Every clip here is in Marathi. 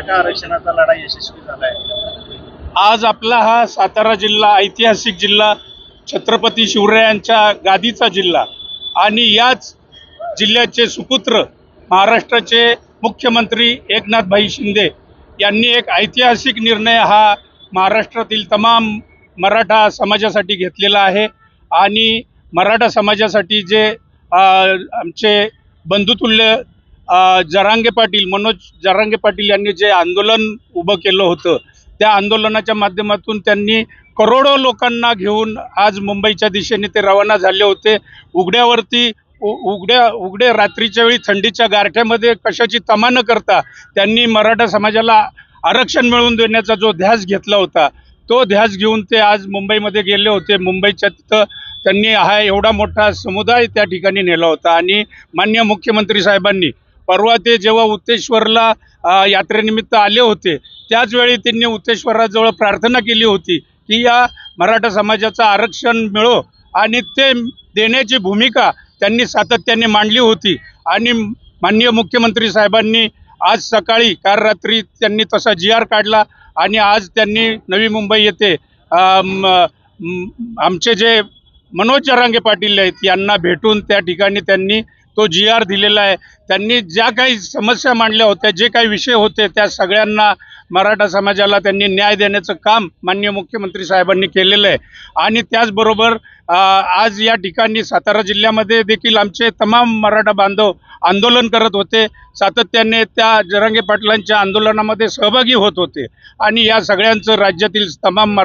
मराठा आरक्षणाचा लढा यशस्वी झालाय? आज आपला हा सातारा जिल्हा ऐतिहासिक जिल्हा, छत्रपती शिवरायांच्या गादीचा जिल्हा आणि याच जिल्ह्याचे सुपुत्र महाराष्ट्राचे मुख्यमंत्री एकनाथभाई शिंदे यांनी एक ऐतिहासिक निर्णय हा महाराष्ट्रातील तमाम मराठा समाजासाठी घेतलेला आहे। आणि मराठा समाजासाठी जे आमचे बंधुतुल्य जरांगे पाटील, मनोज जरांगे पाटील यांनी जे आंदोलन उभं केलं होतं, त्या आंदोलनाच्या माध्यमातून त्यांनी करोडो लोकांना घेऊन आज मुंबईच्या दिशेने ते रवाना झाले होते। उघड्या रात्रीच्या वेळी थंडीच्या गारठ्यामध्ये कशाची तमा न करता त्यांनी मराठा समाजाला आरक्षण मिळवून देण्याचा जो ध्यास घेतला होता, तो ध्यास घेऊन ते आज मुंबईमध्ये गेले होते। मुंबईच्या तिथं त्यांनी हा एवढा मोठा समुदाय त्या ठिकाणी नेला होता। आणि माननीय मुख्यमंत्री साहेबांनी परवा ते जेव्हा उत्तेश्वरला यात्रेनिमित्त आले होते, त्याचवेळी त्यांनी उत्तेश्वराजवळ प्रार्थना केली होती की या मराठा समाजाचं आरक्षण मिळो, आणि ते देण्याची भूमिका त्यांनी सातत्याने मांडली होती। आणि माननीय मुख्यमंत्री साहेबांनी आज सकाळी काल रात्री त्यांनी तसा GR काढला आणि आज त्यांनी नवी मुंबई येथे आमचे जे मनोज जरांगे पाटील आहेत यांना भेटून त्या ठिकाणी त्यांनी तो GR दिलेला आहे। त्यांनी ज्या काही समस्या मांडल्या होत्या, जे काही विषय होते, त्या सगळ्यांना मराठा समाजाला त्यांनी न्याय देण्याचं काम माननीय मुख्यमंत्री साहेबांनी केलेलं आहे। आणि त्याचबरोबर आज या ठिकाणी सातारा जिल्ह्यामध्ये देखील आमचे तमाम मराठा बांधव आंदोलन करत होते, सातत्याने त्या जरांगे पाटलांच्या आंदोलनामध्ये सहभागी होत होते। आणि या सगळ्यांचं राज्यातील तमाम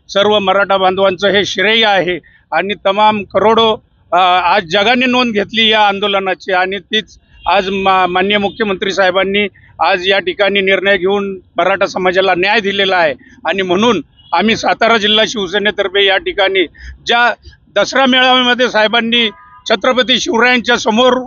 सर्व मराठा बांधवांचं हे श्रेय आहे। आणि तमाम करोडो आज जगाने नोंद घेतली या आंदोलनाची, आणि तीच आज माननीय मुख्यमंत्री साहेबांनी आज या ठिकाणी निर्णय घेऊन मराठा समाजाला न्याय दिलेला आहे। आणि म्हणून आम्ही सातारा जिल्हा शिवसेनेतर्फे या ठिकाणी ज्या दसरा मेळाव्यामध्ये साहेबांनी छत्रपती शिवरायांच्या समोर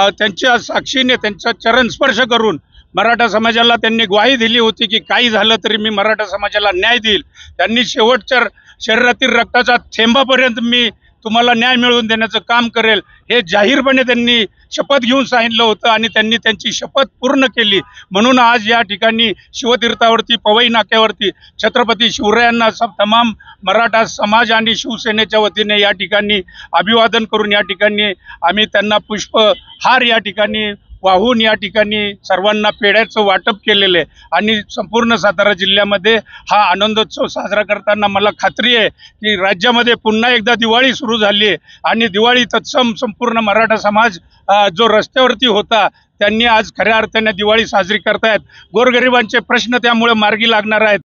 त्यांच्या साक्षीने त्यांचा चरण स्पर्श करून मराठा समाजाला त्यांनी ग्वाही दिली होती की काही झालं तरी मी मराठा समाजाला न्याय देईल, त्यांनी शेवटच्या शरीरातील रक्ताचा थेंबापर्यंत मी तुम्हाला न्याय मिळवून देण्याचं काम करेल, हे जाहीरपणे त्यांनी शपथ घेऊन सांगितलं होतं। आणि त्यांनी त्यांची शपथ पूर्ण केली। म्हणून आज या ठिकाणी शिवतीर्थावरती, पवई नाक्यावरती छत्रपती शिवरायांना तमाम मराठा समाज आणि शिवसेनेच्या वतीने या ठिकाणी अभिवादन करून या ठिकाणी आम्ही त्यांना पुष्पहार या ठिकाणी वाहून या ठिकाणी सर्वांना पेढ्याचं वाटप केलेलं आहे। आणि संपूर्ण सातारा जिल्ह्यामध्ये हा आनंदोत्सव साजरा करताना मला खात्री आहे की राज्यामध्ये पुन्हा एकदा दिवाळी सुरू झाली आहे। आणि दिवाळी तत्सम संपूर्ण मराठा समाज जो रस्त्यावरती होता, त्यांनी आज खऱ्या अर्थाने दिवाळी साजरी करतायत। गोरगरिबांचे प्रश्न त्यामुळे मार्गी लागणार आहेत।